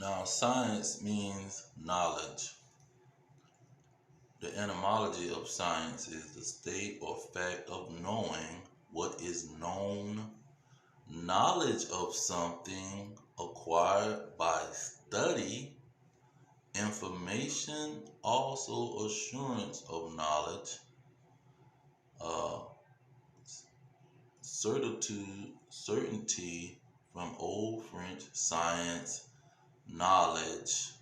Now, science means knowledge. The etymology of science is the state or fact of knowing what is known, knowledge of something acquired by study, information, also assurance of knowledge, uh, certitude, certainty from Old French science, knowledge,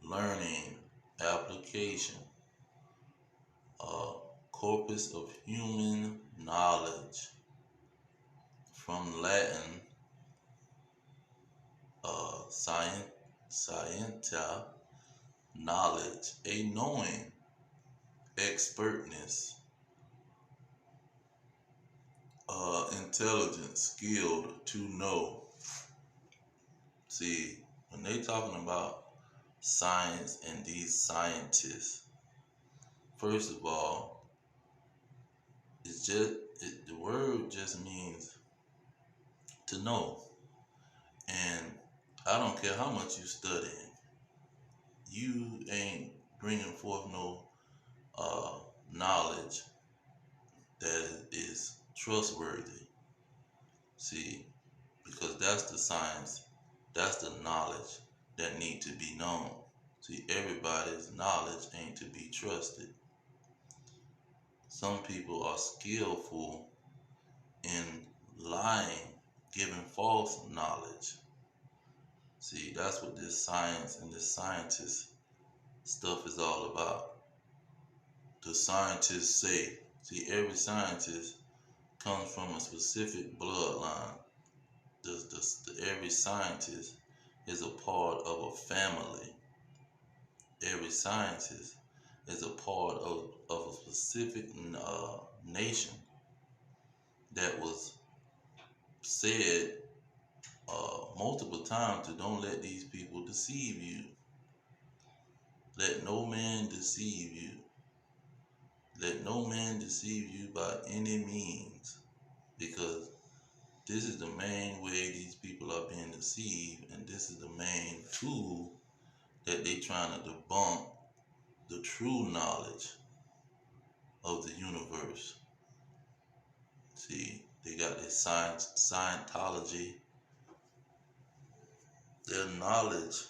learning, application, uh, corpus of human knowledge from Latin, scientia, knowledge, a knowing, expertness, intelligence, skilled to know. See, when they talking about science and these scientists, first of all, the word just means to know. And I don't care how much you study, you ain't bringing forth no knowledge that is trustworthy. See, because that's the science, that's the knowledge that need to be known. See, everybody's knowledge ain't to be trusted. Some people are skillful in lying, giving false knowledge. See, that's what this science and this scientist stuff is all about. The scientists say, see, every scientist comes from a specific bloodline. Every scientist is a part of a family. Every scientist is a part of a specific nation that was said multiple times to don't let these people deceive you. Let no man deceive you. Let no man deceive you by any means, because this is the main way these people are being deceived, and this is the main tool that they trying to debunk the true knowledge of the universe. See, they got this Scientology. Their knowledge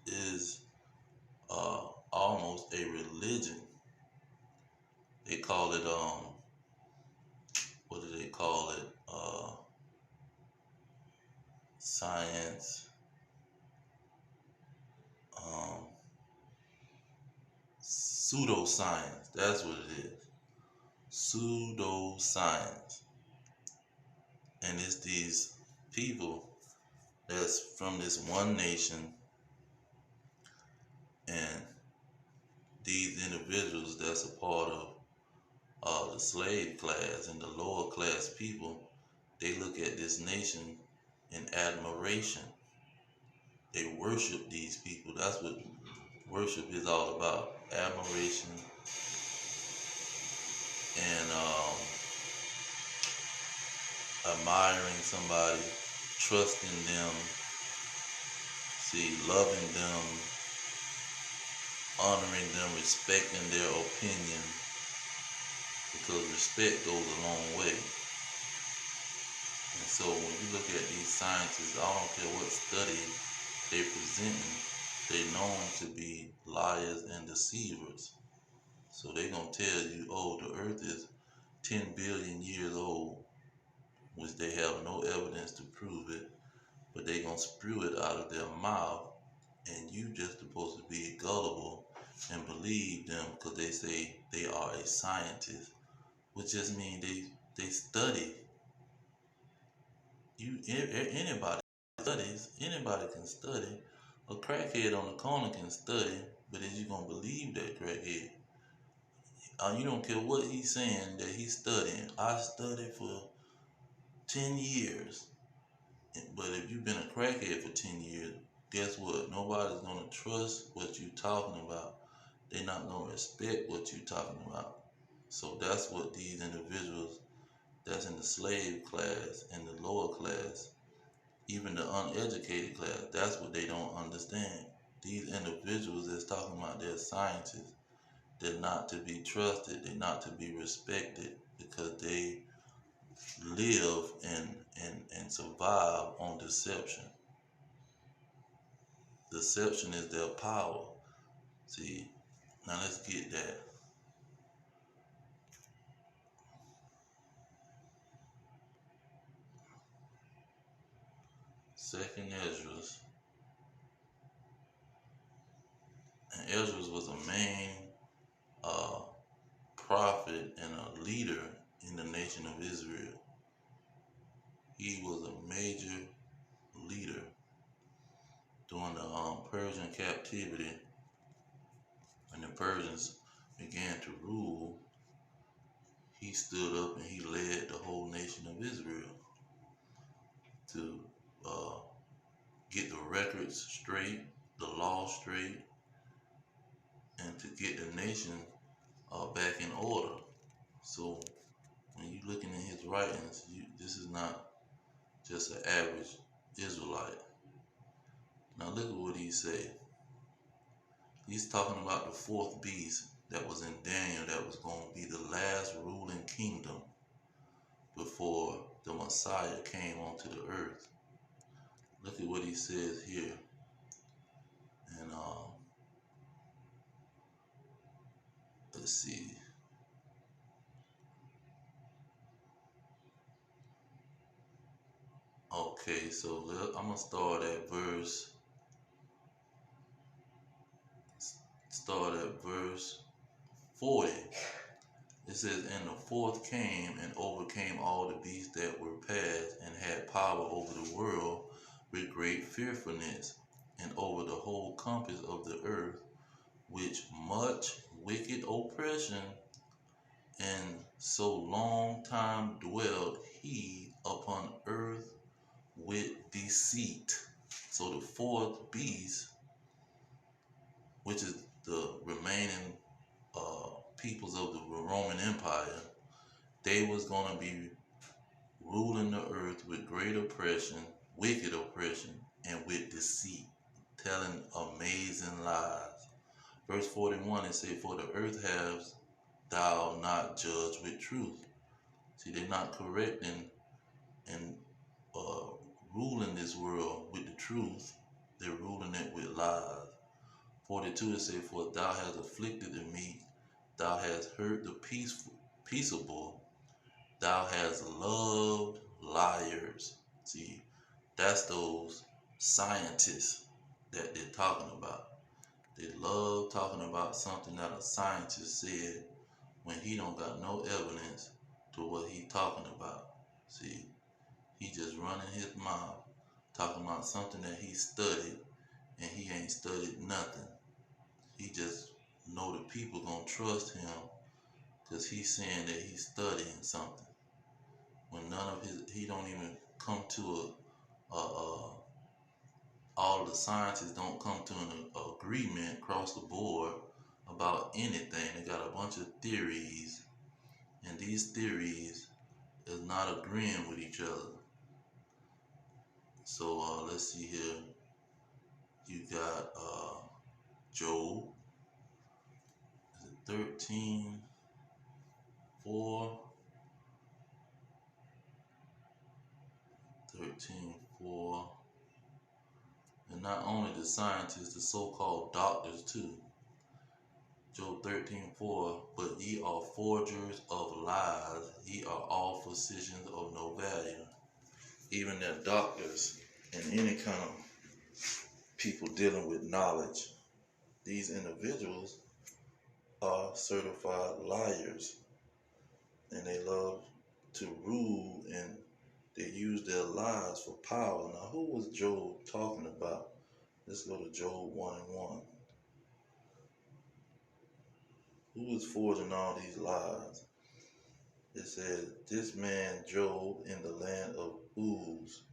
is almost a religion. They call it what do they call it? Science. Pseudoscience. That's what it is. Pseudoscience. And it's these people that's from this one nation, and these individuals that's a part of the slave class and the lower class people, they look at this nation in admiration. They worship these people. That's what worship is all about. Admiration and admiring somebody, trusting them, see, loving them, honoring them, respecting their opinion, because respect goes a long way. And so when you look at these scientists, I don't care what study they're presenting, they're known to be liars and deceivers. So they're going to tell you, oh, the earth is 10 billion years old, which they have no evidence to prove it, but they're going to spew it out of their mouth, and you just supposed to be gullible and believe them because they say they are a scientist, which just means they study. Anybody studies, anybody can study. A crackhead on the corner can study, but is you gonna believe that crackhead? You don't care what he's saying that he's studying. I studied for 10 years. But if you've been a crackhead for 10 years, guess what? Nobody's gonna trust what you're talking about. They're not gonna respect what you're talking about. So that's what these individuals that's in the slave class and the lower class even the uneducated class. That's what they don't understand. These individuals that's talking about they're scientists, they're not to be trusted, they're not to be respected because they live and survive on deception. Deception is their power. See, now let's get that. Second Esdras. And Esdras was a main uh, prophet and a leader in the nation of Israel. He was a major leader during the Persian captivity when the Persians began to rule. He stood up and he led the whole nation of Israel to get the records straight, the law straight, and to get the nation back in order. So when you're looking in his writings, this is not just an average Israelite. Now look at what he said. He's talking about the fourth beast that was in Daniel that was going to be the last ruling kingdom before the Messiah came onto the earth. Look at what he says here. And let's see. Okay, so I'm going to start at verse 40. It says, and the fourth came and overcame all the beasts that were past and had power over the world with great fearfulness and over the whole compass of the earth, which much wicked oppression and so long time dwelled he upon earth with deceit. So the fourth beast, which is the remaining peoples of the Roman Empire, they was going to be ruling the earth with great oppression, wicked oppression, and with deceit, telling amazing lies. Verse 41, it says, for the earth has thou not judged with truth. See, they're not correcting and ruling this world with the truth. They're ruling it with lies. 42, it says, for thou hast afflicted the meek, thou hast hurt the peaceable, thou hast loved liars. See, that's those scientists that they're talking about. They love talking about something that a scientist said when he don't got no evidence to what he talking about. See, he just running his mouth, talking about something that he studied, and he ain't studied nothing. He just know the people gonna trust him because he's saying that he's studying something. When none of he don't even come to all the scientists don't come to an agreement across the board about anything. They got a bunch of theories, and these theories is not agreeing with each other. So let's see here. You got Job 13:4. And not only the scientists, the so-called doctors too. Job 13:4, but ye are forgers of lies, ye are all physicians of no value. Even their doctors and any kind of people dealing with knowledge, these individuals are certified liars, and they love to rule and they use their lies for power. Now, who was Job talking about? Let's go to Job 1:1. Who was forging all these lies? It says, this man Job in the land of Uz.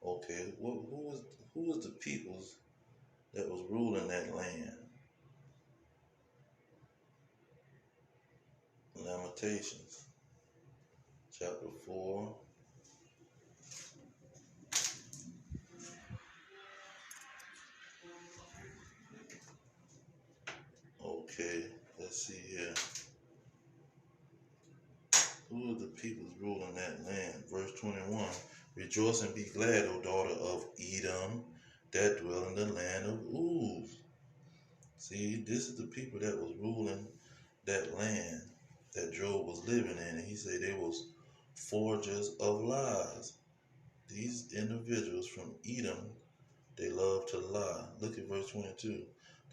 Okay, who was the peoples that was ruling that land? Lamentations, chapter 4. Okay, let's see here. Who are the peoples ruling that land? Verse 21. Rejoice and be glad, O daughter of Edom, that dwell in the land of Uz. See, this is the people that was ruling that land that Job was living in. And he said they was forgers of lies. These individuals from Edom, they love to lie. Look at verse 22.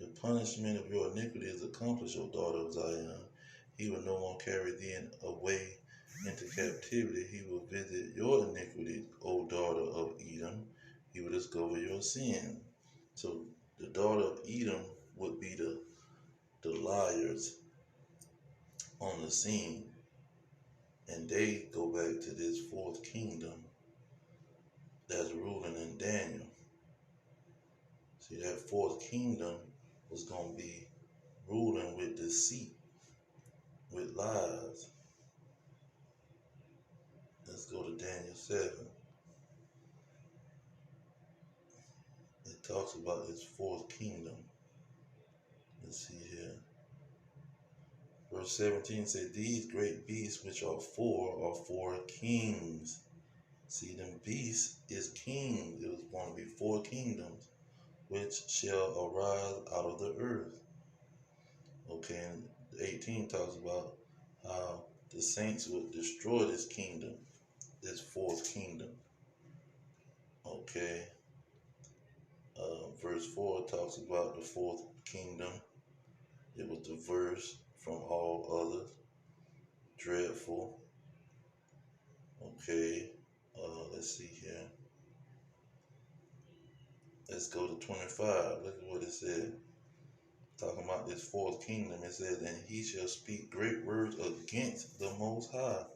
The punishment of your iniquity is accomplished, O daughter of Zion. He will no more carry thee away into captivity. He will visit your iniquity, O daughter of Edom. He will discover your sin. So the daughter of Edom would be the liars on the scene. And they go back to this fourth kingdom that's ruling in Daniel. See, that fourth kingdom was going to be ruling with deceit, with lies. Let's go to Daniel 7. It talks about this fourth kingdom. Let's see here. Verse 17 says, these great beasts which are four kings. See, them beasts is kings. It was going to be 4 kingdoms which shall arise out of the earth. Okay, and 18 talks about how the saints would destroy this kingdom, this fourth kingdom. Okay, verse 4 talks about the fourth kingdom. It was diverse from all others, dreadful. Okay, let's see here. Let's go to 25. Look at what it said. Talking about this fourth kingdom, it says, and he shall speak great words against the Most High.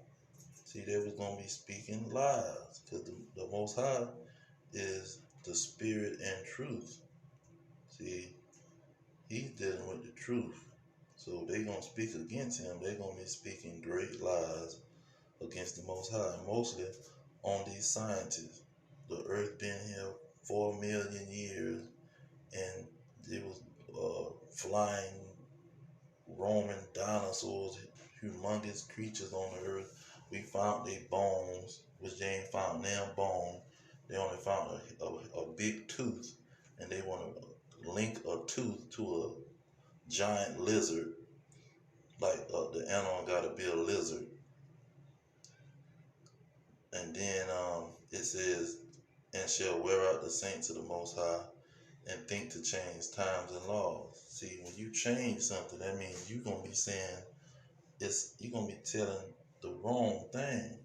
See, they was going to be speaking lies, because the Most High is the spirit and truth. See, he's dealing with the truth. So they're going to speak against him. They're going to be speaking great lies against the Most High, mostly on these scientists. The earth been here 4 million years, and it was flying Roman dinosaurs, humongous creatures on the earth. We found their bones, which they ain't found their bone. They only found a big tooth, and they want to link a tooth to a giant lizard, like the animal got to be a lizard. And then it says, and shall wear out the saints of the Most High, and think to change times and laws. See, when you change something, that means you're going to be saying, you're going to be telling the wrong thing.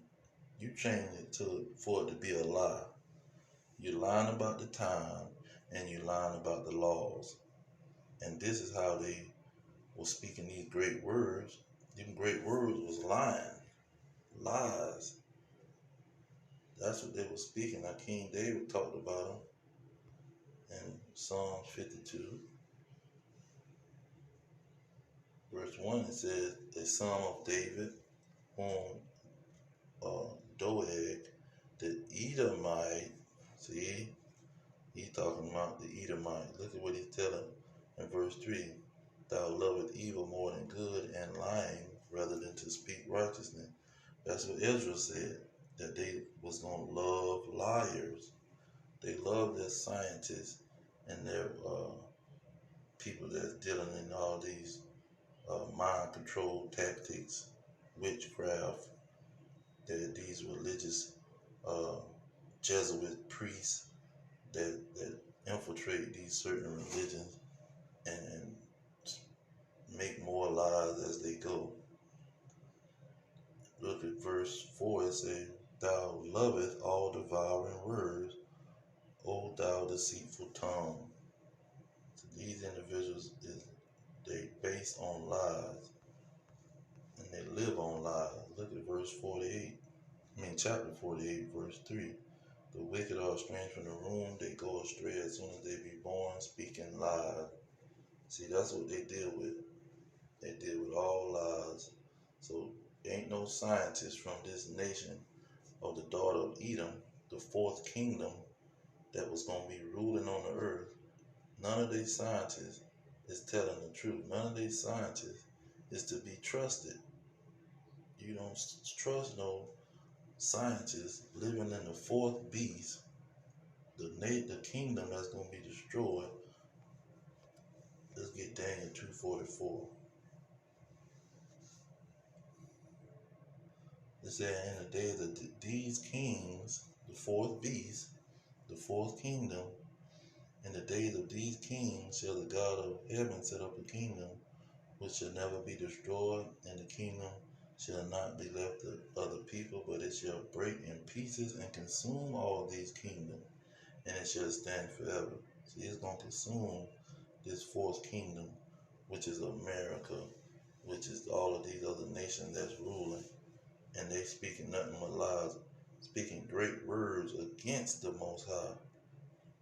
You change it for it to be a lie. You're lying about the time, and you're lying about the laws. And this is how they were speaking these great words. These great words was lying, lies. That's what they were speaking. Now King David talked about them in Psalms 52. Verse 1, it says, a son of David, whom Doeg, the Edomite, see, he's talking about the Edomite. Look at what he's telling in verse 3. Thou lovest evil more than good, and lying rather than to speak righteousness. That's what Ezra said, that they was going to love liars. They love their scientists and their people that's dealing in all these mind control tactics, witchcraft, these religious Jesuit priests that infiltrate these certain religions and make more lies as they go. Look at verse 4, it says, thou lovest all devouring words, O thou deceitful tongue. So these individuals, they based on lies, and they live on lies. Look at verse 48. Chapter 48, verse 3. The wicked are estranged from the room, they go astray as soon as they be born, speaking lies. See, that's what they deal with. They deal with all lies. So ain't no scientist from this nation of the daughter of Edom, the fourth kingdom that was going to be ruling on the earth. None of these scientists is telling the truth. None of these scientists is to be trusted. You don't trust no scientists living in the fourth beast, the kingdom that's going to be destroyed. Let's get Daniel 2:44. It said, in the days of these kings, the fourth beast, the fourth kingdom, in the days of these kings shall the God of heaven set up a kingdom which shall never be destroyed, and the kingdom shall not be left to other people, but it shall break in pieces and consume all these kingdoms, and it shall stand forever. See, it's going to consume this fourth kingdom, which is America, which is all of these other nations that's ruling, and they speaking nothing but lies, speaking great words against the Most High.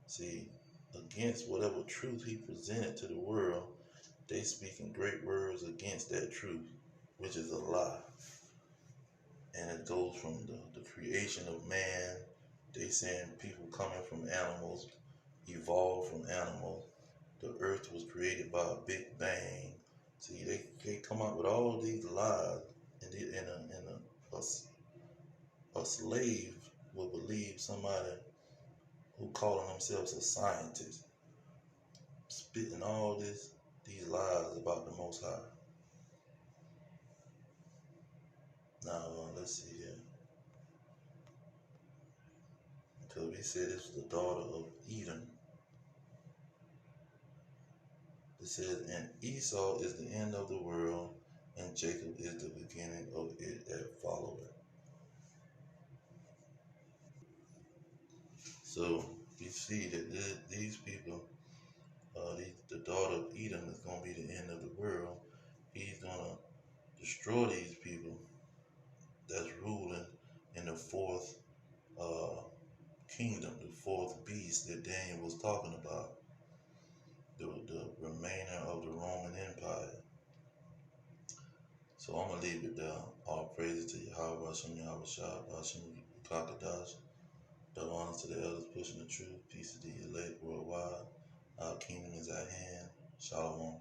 See, against whatever truth he presented to the world, they speaking great words against that truth, which is a lie. And it goes from the creation of man. They saying people coming from animals, evolved from animals. The earth was created by a big bang. See, they come out with all these lies, and a slave will believe somebody who calling themselves a scientist, spitting all these lies about the Most High. Now, let's see here. Because we said this was the daughter of Edom. It says, and Esau is the end of the world, and Jacob is the beginning of it that followeth. So we see that these people, the daughter of Edom is going to be the end of the world. He's going to destroy these people that's ruling in the fourth kingdom, the fourth beast that Daniel was talking about, the remainder of the Roman Empire. So I'm going to leave it there. All praises to Yahweh, Hashem, Yahweh Shah, Hashem, Kakadash. Double honor to the elders pushing the truth. Peace to the elect worldwide. Our kingdom is at hand. Shalom.